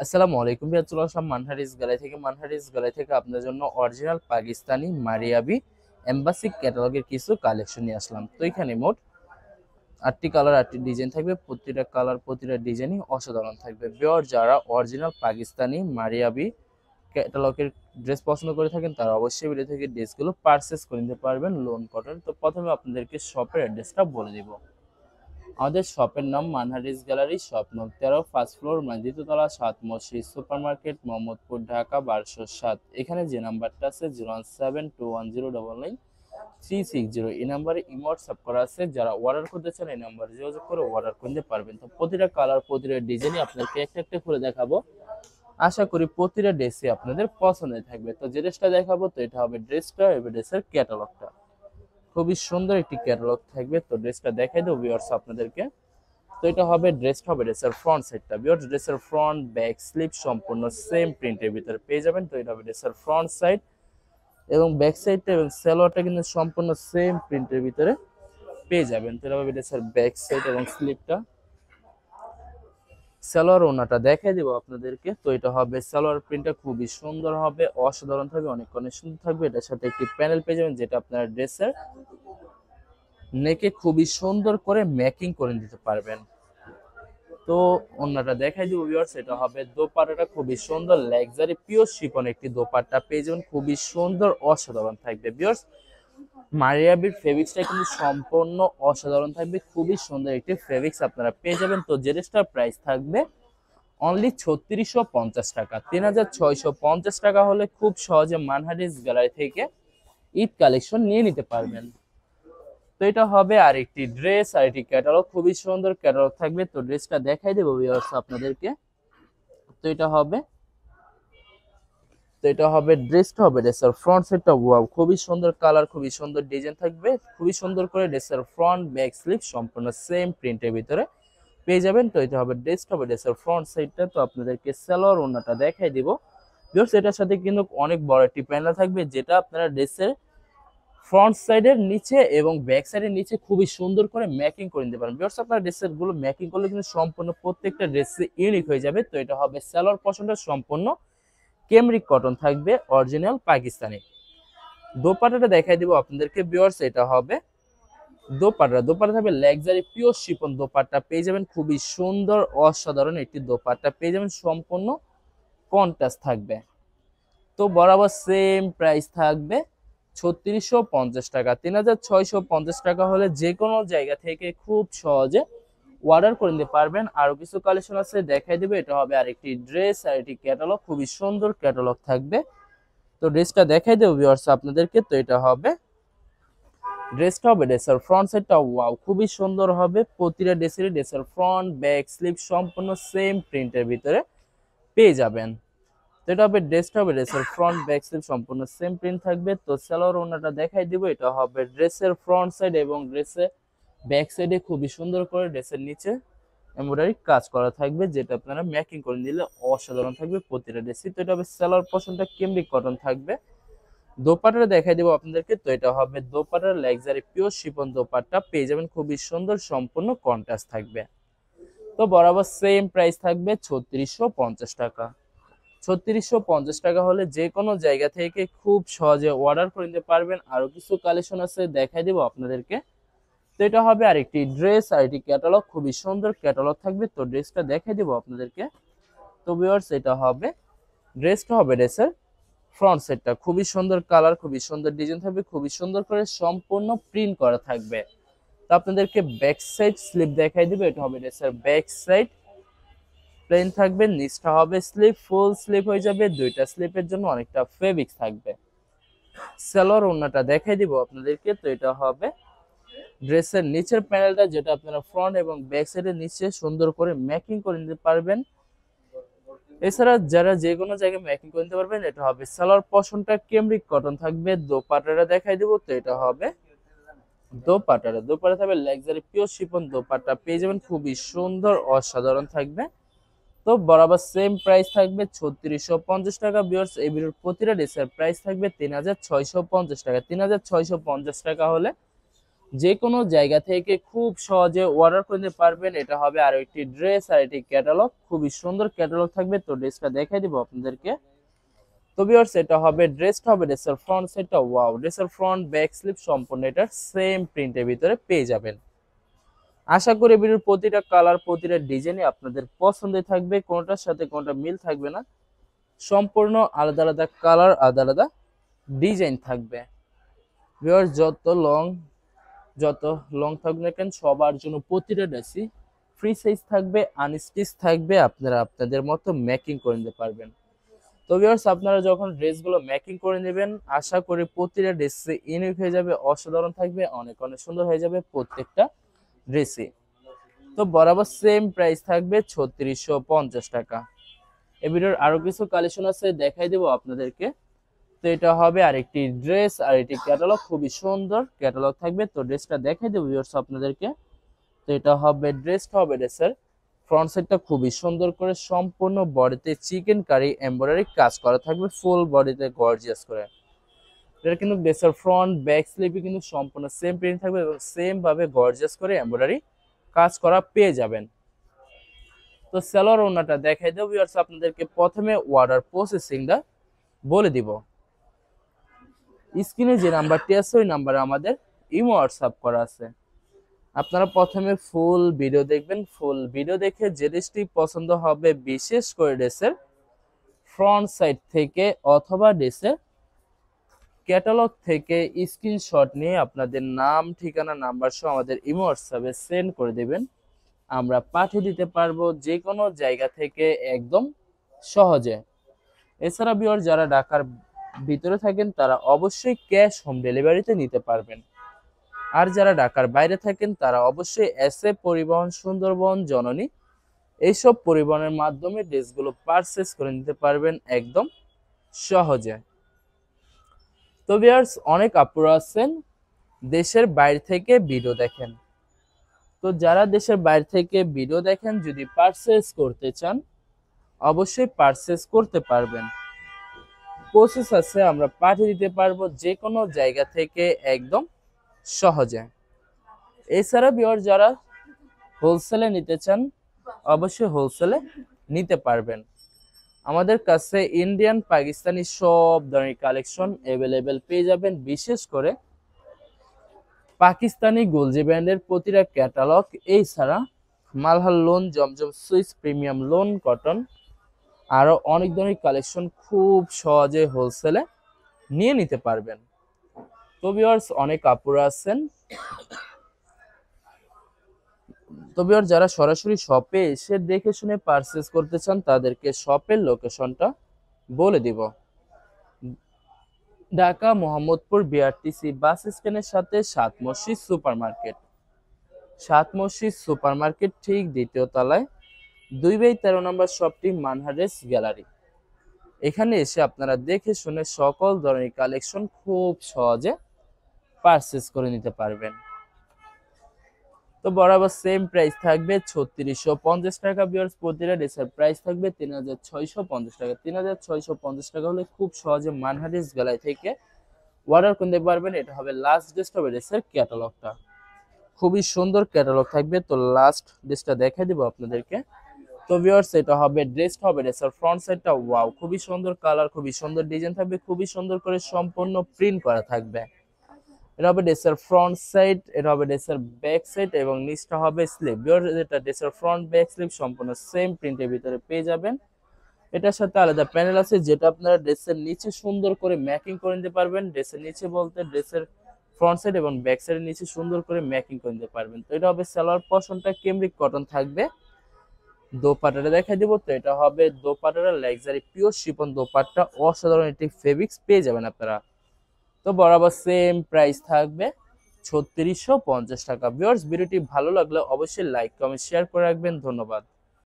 আসসালামু আলাইকুম ভাইয়া, চলে আসলাম মানহারিস গ্যালারি থেকে আপনাদের জন্য অরিজিনাল পাকিস্তানি মারিয়াবি এমবাসি ক্যাটালগের কিছু কালেকশন নিয়ে আসলাম। তো এখানে মোট 8টি কালার 8টি ডিজাইন থাকবে, প্রতিটা কালার প্রতিটা ডিজাইনই অসাধারণ থাকবে। বিয়ার যারা অরিজিনাল পাকিস্তানি মারিয়াবি ক্যাটালগের ড্রেস পছন্দ করে থাকেন তারা অবশ্যই ভিডিও থেকে ড্রেসগুলো পারচেস করে নিতে পারবেন লোন কটন। তো প্রথমে আপনাদেরকে শপের অ্যাড্রেসটা বলে দিব। আমাদের শপের নাম মানহারিস গ্যালারি, শপ নং 13, ফার্স্ট ফ্লোর, দ্বিতীয়তলা, 7 মসজিদ সুপার মার্কেট, মোহাম্মদপুর, ঢাকা 1207। এখানে যে নাম্বারটা আছে 01721099360, এই নাম্বারে ইমো হোয়াটসঅ্যাপ করা আছে। যারা অর্ডার করতে চান এই নাম্বারে যোগাযোগ করে অর্ডার করতে পারবেন। তো প্রতিটা কালার প্রতিটা ডিজাইনই আপনাদেরকে একটা একটা করে দেখাবো। আশা করি প্রতিটা ড্রেসই আপনাদের পছন্দের থাকবে। তো যে ড্রেসটা দেখাবো তো এটা হবে ড্রেসটা, এই ড্রেসের ক্যাটালগটা খুবই সুন্দর একটি ক্যাটালগ থাকবে। তো ড্রেসটা দেখাই দেবো ভিউয়ার্স আপনাদেরকে। তো এটা হবে ড্রেসের ফ্রন্ট সাইডটা। ভিউয়ার্স ড্রেসের ফ্রন্ট ব্যাক স্লিপ সম্পূর্ণ সেম প্রিন্টের ভিতরে পেয়ে যাবেন। তো এটা হবে ড্রেসের ফ্রন্ট সাইড এবং ব্যাক সাইডটা এবং সালোয়ারটা কিন্তু সম্পূর্ণ সেম প্রিন্টের ভিতরে পেয়ে যাবেন। তো এটা হবে ড্রেসের ব্যাক সাইড এবং স্লিপটা। সালোয়ার ওনাটা দেখাই দিব আপনাদেরকে। তো এটা হবে সালোয়ার প্রিন্টটা খুবই সুন্দর হবে, অসাধারণ থাকবে, অনেক অনেক সুন্দর থাকবে। এটার সাথে একটি প্যানেল পেয়ে যাবেন যেটা আপনার ড্রেসের নেকে খুবই সুন্দর করে মেকিং করে দিতে পারবেন। তো অন্যটা দেখাই দিব ভিউয়ার্স, এটা হবে দোপাট্টাটা খুবই সুন্দর লাক্সারি পিওর শিফন একটি দোপাট্টা পেয়ে যাবেন, খুবই সুন্দর অসাধারণ থাকবে। ভিউয়ার্স মারিয়াবির ফেব্রিক্সটা কিন্তু সম্পূর্ণ অসাধারণ থাকবে, খুবই সুন্দর একটি ফেব্রিক্স আপনারা পেয়ে যাবেন। তো যে ড্রেসটার প্রাইস থাকবে অনলি 3650 টাকা, 3650 টাকা হলে খুব সহজে মানহারিস গ্যালারি থেকে ঈদ কালেকশন নিয়ে নিতে পারবেন। তো এটা হবে আরেকটি ড্রেস, আরেকটি ক্যাটালগ, খুবই সুন্দর ক্যাটালগ থাকবে। তো ড্রেসটা দেখাই দেবো ভিউয়ার্স আপনাদেরকে। তো এটা হবে ড্রেসটা হবে ড্রেসের ফ্রন্ট সাইডটা ওয়াও খুবই সুন্দর কালার, খুবই সুন্দর ডিজাইন থাকবে, খুবই সুন্দর করে ড্রেসের ফ্রন্ট ব্যাক স্লিপ সম্পূর্ণ সেম প্রিন্টের ভিতরে পেয়ে যাবেন। তো এটা হবে ড্রেসের ফ্রন্ট সাইডটা। তো আপনাদেরকে সালোয়ার ওড়নাটা দেখাই দিব ভিউয়ার্স। এটার সাথে কিন্তু অনেক বড় একটি প্যানেল থাকবে যেটা আপনারা ড্রেসের ফ্রন্ট সাইডের নিচে এবং ব্যাক সাইডের নিচে খুবই সুন্দর করে ম্যাকিং করে নিতে পারেন। ভিউয়ার্স আপনার ড্রেসের গুলো ম্যাকিং করলে কিন্তু সম্পূর্ণ প্রত্যেকটা ড্রেসে ইউনিক হয়ে যাবে। তো এটা হবে সালোয়ার পশনটা সম্পূর্ণ কেমরিক কটন থাকবে, অরিজিনাল পাকিস্তানি। দোপাট্টাটা দেখাই দিব আপনাদেরকে ভিউয়ার্স। এটা হবে দোপাট্টা থাকবে লাক্সারি পিওর শিফন দোপাট্টা পেয়ে যাবেন, খুবই সুন্দর অসাধারণ একটি দোপাট্টা পেয়ে যাবেন, সম্পূর্ণ কন্ট্রাস্ট থাকবে। তো বরাবর সেম প্রাইস থাকবে 3650 টাকা, 3650 টাকা হলে যে কোনো জায়গা থেকে খুব সহজে অর্ডার করে নিতে পারবেন। আরো কিছু কালেকশন আছে দেখাই দেবে। এটা হবে আরেকটি ড্রেস, আরেকটি ক্যাটালগ, খুবই সুন্দর ক্যাটালগ থাকবে। তো ড্রেসটা দেখাই দেবো ভিউয়ার্স আপনাদেরকে। তো এটা হবে ড্রেসের ফ্রন্ট সাইডটা ওয়াও খুবই সুন্দর হবে। প্রতিটা ড্রেসের ফ্রন্ট ব্যাক স্লিপ সম্পূর্ণ সেম প্রিন্টের ভিতরে পেয়ে যাবেন। তো এটা হবে ড্রেসের ফ্রন্ট ব্যাক সাইড সম্পূর্ণ সেম প্রিন্ট থাকবে। তো সালোয়ার ওড়নাটা দেখাই দিব। এটা হবে ড্রেসের ফ্রন্ট সাইড এবং ড্রেসের ব্যাক সাইডে খুবই সুন্দর করে ড্রেসের নিচে এমব্রয়ডারি কাজ করা থাকবে যেটা আপনারা মেকিং করে নিলে অসাধারণ থাকবে প্রতিটা ড্রেসই। তো এটা হবে সালোয়ার পশনটা কেমব্রিক কটন থাকবে। দোপাট্টাটা দেখাই দেবো আপনাদেরকে। তো এটা হবে দোপাট্টার লাক্সারি পিওর শিফন দোপাট্টা পেয়ে যাবেন, খুবই সুন্দর সম্পূর্ণ কন্ট্রাস্ট থাকবে। তো বরাবর সেম প্রাইস থাকবে 3650 টাকা। 3650 টাকা হলে যে কোনো জায়গা থেকে খুব সহজে অর্ডার করে নিতে পারবেন। আরো কিছু কালেকশন আছে দেখাই দিব আপনাদেরকে। তো এটা হবে আরেকটি ড্রেস, আরেকটি ক্যাটালগ, খুবই সুন্দর ক্যাটালগ থাকবে। তো ড্রেসটা দেখাই দিব আপনাদেরকে। তো ভিউয়ার্স এটা হবে ড্রেসের ফ্রন্ট সাইডটা, খুবই সুন্দর কালার, খুবই সুন্দর ডিজাইন থাকবে, খুবই সুন্দর করে সম্পূর্ণ প্রিন্ট করা থাকবে। তো আপনাদেরকে ব্যাক সাইড স্লিপ দেখাই দিব। এটা হবে ড্রেসের ব্যাক সাইড, প্লেন থাকবে, নিচটা হবে স্লিপ, ফুল স্লিপ হয়ে যাবে। দুইটা স্লিপের জন্য অনেকটা ফেব্রিক্স থাকবে। সালোয়ার ওড়নাটা দেখাই দিব আপনাদেরকে। তো এটা হবে ড্রেসের নিচের প্যানেলটা যেটা আপনারা ফ্রন্ট এবং ব্যাক সাইডের নিচে সুন্দর করে মেকিং করে নিতে পারবেন। এছাড়া যারা যে কোনো জায়গায় মেকিং করে নিতে পারবেন। এটা হবে সালোয়ার পশনটা কেমব্রিক কটন থাকবে। দোপাট্টাটা দেখাই দিব। তো এটা হবে দোপাট্টা থাকবে লাক্সারি পিওর শিফন দোপাট্টা পেয়ে যাবেন, খুবই সুন্দর অসাধারণ থাকবে। তো বরাবর সেম প্রাইস থাকবে 3650 টাকা। ভিউয়ার্স এই ভিডিওর প্রতিটা ড্রেসের প্রাইস থাকবে 3650 টাকা। 3650 টাকা হলে যে কোনো জায়গা থেকে খুব সহজে অর্ডার করতে পারবেন। এটা হবে আরো একটি ড্রেস আর একটি ক্যাটালগ, খুবই সুন্দর ক্যাটালগ থাকবে। তো ড্রেসটা দেখাই দিব আপনাদেরকে। তো ভিউয়ার্স এটা হবে ড্রেসটা হবে ড্রেসের ফ্রন্ট সাইডটা, ওয়াও, ড্রেসের ফ্রন্ট ব্যাক স্লিপ সম্পূর্ণ এটার সেম প্রিন্টের ভিতরে পেয়ে যাবেন। আশা করি ভিডিওর প্রতিটা কালার প্রতিটা ডিজাইনই আপনাদের পছন্দের থাকবে, কোনটার সাথে কোনটা মিল থাকবে না, সম্পূর্ণ আলাদা আলাদা কালার আলাদা আলাদা ডিজাইন থাকবে। ভিউয়ার্স যত লং থাকবে না কেন সবার জন্য প্রতিটা ড্রেসই ফ্রি সাইজ থাকবে, আনস্টিচ থাকবে, আপনারা আপনাদের মতো মেকিং করে নিতে পারবেন। তো ভিউয়ার্স আপনারা যখন ড্রেসগুলো মেকিং করে নেবেন আশা করি প্রতিটা ড্রেসে ইউনিক হয়ে যাবে, অসাধারণ থাকবে, অনেক অনেক সুন্দর হয়ে যাবে প্রত্যেকটা ড্রেসে। তো বরাবর সেম প্রাইস থাকবে 3650 টাকা। এই ভিডিওর আরো কিছু কালেকশন আছে দেখাই দেবো আপনাদেরকে। তো এটা হবে আরেকটি ড্রেস আর একটি ক্যাটালগ, খুবই সুন্দর ক্যাটালগ থাকবে। তো ড্রেসটা দেখাই দেবো ভিউয়ার্স আপনাদেরকে। তো এটা হবে ড্রেসটা হবে ড্রেসের ফ্রন্ট সাইডটা খুবই সুন্দর করে সম্পূর্ণ বডিতে চিকেন কারি এমব্রয়ডারি কাজ করা থাকবে, ফুল বডিতে গর্জিয়াস করে। এটা কিন্তু ড্রেসের ফ্রন্ট ব্যাক স্লিপে কিন্তু সম্পূর্ণ সেম প্রিন্ট থাকবে এবং সেম ভাবে গর্জিয়াস করে এমব্রয়ডারি কাজ করা পেয়ে যাবেন। তো সালোয়ার ওড়নাটা দেখাই দেবো ভিউয়ার্স আপনাদেরকে। প্রথমে অর্ডার প্রসেসিংটা বলে দিব। স্ক্রিনে যে নাম্বারটি আছে ওই নাম্বারে আমাদের ইমো হোয়াটসঅ্যাপ করা আছে। আপনারা প্রথমে ফুল ভিডিও দেখবেন, ফুল ভিডিও দেখে যে ড্রেসটি পছন্দ হবে বিশেষ করে ড্রেসের ফ্রন্ট সাইড থেকে অথবা ড্রেসের ক্যাটালগ থেকে স্ক্রিনশট নিয়ে আপনাদের নাম ঠিকানা নাম্বার সহ আমাদের ইমো হোয়াটসঅ্যাপে সেন্ড করে দেবেন। আমরা পাঠিয়ে দিতে পারবো যে কোনো জায়গা থেকে একদম সহজে। এছাড়া ভিউয়ার যারা ঢাকার ভিতরে থাকেন তারা অবশ্যই ক্যাশ হোম ডেলিভারিতে নিতে পারবেন। আর যারা ঢাকার বাইরে থাকেন তারা অবশ্যই এসএ পরিবহন, সুন্দরবন, জননী এইসব পরিবহনের মাধ্যমে ড্রেসগুলো পারচেস করে নিতে পারবেন একদম সহজে। তো ভিউয়ার্স অনেক আপুরা আছেন দেশের বাইরে থেকে ভিডিও দেখেন। তো যারা দেশের বাইরে থেকে ভিডিও দেখেন যদি পারচেস করতে চান অবশ্যই পারচেস করতে পারবেন। প্রসেস আছে, আমরা পাঠিয়ে দিতে পারবো যে কোনো জায়গা থেকে একদম সহজে। এছাড়া ভিউয়ার যারা হোলসেলে নিতে চান অবশ্যই হোলসেলে নিতে পারবেন। আমাদের কাছে ইন্ডিয়ান পাকিস্তানি সব ধরনের কালেকশন অ্যাভেলেবেল পেয়ে যাবেন। বিশেষ করে পাকিস্তানি গোলজি ব্র্যান্ডের প্রতিটা ক্যাটালগ, এছাড়া মালহার লোন, জমজম সুইস, প্রিমিয়াম লোন, কটন, আরো অনেক ধরনের কালেকশন খুব সহজে হোলসেলে নিয়ে নিতে পারবেন। তো ভিউয়ার্স অনেক আপুরা আছেন, তো ভিউয়ার যারা সরাসরি শপে এসে দেখে শুনে পারচেজ করতে চান তাদেরকে শপের লোকেশনটা বলে দিব। ঢাকা মোহাম্মদপুর বিআরটিসি বাস স্ট্যান্ডের সাথে সাত মসজিদ সুপার মার্কেট, সাত মসজিদ সুপার মার্কেট ঠিক দ্বিতীয় তলায় 2/13 নম্বর শপটি মানহারেস গ্যালারি। এখানে এসে আপনারা দেখে শুনে সকল ধরনের কালেকশন খুব সহজে পারচেজ করে নিতে পারবেন। তো বরাবর সেম প্রাইস থাকবে 3650 টাকা। ভিউয়ার্স প্রতিটা ড্রেসের প্রাইস থাকবে 3650 টাকা। 3650 টাকা হলে খুব সহজে মানহারিস গ্যালারি থেকে অর্ডার করতে পারবেন। এটা হবে লাস্ট ড্রেসটা হবে ড্রেসের ক্যাটালগটা, খুবই সুন্দর ক্যাটালগ থাকবে। তো লাস্ট ড্রেসটা দেখাই দিব আপনাদেরকে। তো ভিউয়ার্স এটা হবে ড্রেসটা হবে ড্রেসের ফ্রন্ট সাইডটা, ওয়াও, খুবই সুন্দর কালার, খুবই সুন্দর ডিজাইন থাকবে, খুবই সুন্দর করে সম্পূর্ণ প্রিন্ট করা থাকবে। এটা হবে ড্রেসের ফ্রন্ট সাইড, এটা হবে ড্রেসের ব্যাক সাইড এবং নিচটা হবে স্লিভ। এটা ড্রেসের ফ্রন্ট ব্যাক স্লিভ সম্পূর্ণ সেম প্রিন্টের ভিতরে পেয়ে যাবেন। এটার সাথে আলাদা প্যানেল আছে যেটা আপনারা ড্রেসের নিচে সুন্দর করে ম্যাকিং করে নিতে পারবেন। ড্রেসের নিচে বলতে ড্রেসের ফ্রন্ট সাইড এবং ব্যাক সাইডের নিচে সুন্দর করে ম্যাকিং করে নিতে পারবেন। তো এটা হবে সালোয়ার পোরশনটা কেমব্রিক কটন থাকবে। দোপাট্টাটা দেখাই দিব। তো এটা হবে দোপাট্টাটা লাক্সারি পিওর শিফন দোপাট্টা, অসাধারণ একটি ফেব্রিক্স পেয়ে যাবেন আপনারা। তো বরাবর সেম প্রাইস থাকবে 3650 টাকা। ভিউয়ার্স ভিডিওটি ভালো লাগলে অবশ্যই লাইক কমেন্ট শেয়ার করে রাখবেন। ধন্যবাদ।